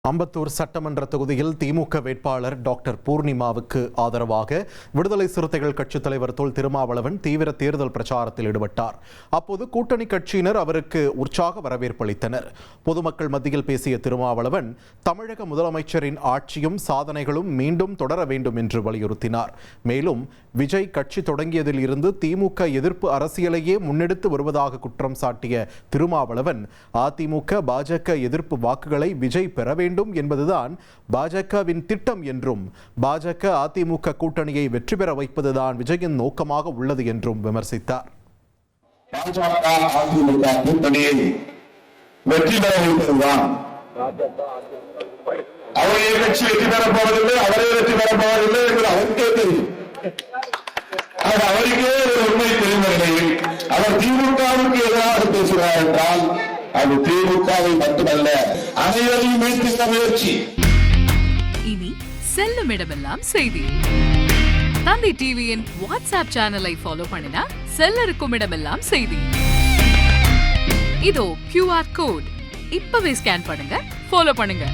அம்பத்தூர் சட்டமன்ற தொகுதியில் திமுக வேட்பாளர் டாக்டர் பூர்ணிமாவுக்கு ஆதரவாக விடுதலை சிறுத்தைகள் கட்சித் தலைவர் தொல் திருமாவளவன் தீவிர தேர்தல் பிரச்சாரத்தில் ஈடுபட்டார். அப்போது கூட்டணி கட்சியினர் அவருக்கு உற்சாக வரவேற்பு அளித்தனர். பொதுமக்கள் மத்தியில் பேசிய திருமாவளவன் தமிழக முதலமைச்சரின் ஆட்சியும் சாதனைகளும் மீண்டும் தொடர வேண்டும் என்று வலியுறுத்தினார். மேலும் விஜய் கட்சி தொடங்கியதில் இருந்து திமுக எதிர்ப்பு அரசியலையே முன்னெடுத்து வருவதாக குற்றம் சாட்டிய திருமாவளவன் அதிமுக பாஜக எதிர்ப்பு வாக்குகளை விஜய் பெற வேண்டும் என்பதுதான் பாஜகவின் திட்டம் என்றும் பாஜக அதிமுக கூட்டணியை வெற்றி பெற வைப்பதுதான் விஜயின் நோக்கமாக உள்ளது என்றும் விமர்சித்தார். பாஜக அதிமுக கூட்டணியை வெற்றி பெற வைப்பதுதான் அவருடைய கட்சி வெற்றி பெறப் போவதில்லை, அவரே வெற்றி பெறப் போவதில்லை என்று அவருக்கே தெரியும். அவருக்கே ஒரு உண்மை தெரிந்த நிலையில் அவர் திமுகவுக்கு எதிராக பேசுகிறார் என்றால் அது திமுகவை மட்டுமல்ல அனைவரையும் மீட்கின்ற முயற்சி. இனி செல்லும் இடமெல்லாம் செய்தி. தந்தை டிவியின் வாட்ஸ்அப் சேனலை ஃபாலோ பண்ணினா செல்ல இருக்கும் இடமெல்லாம் செய்தி. இதோ QR கோட் இப்பவே ஸ்கேன் பண்ணுங்க, ஃபாலோ பண்ணுங்க.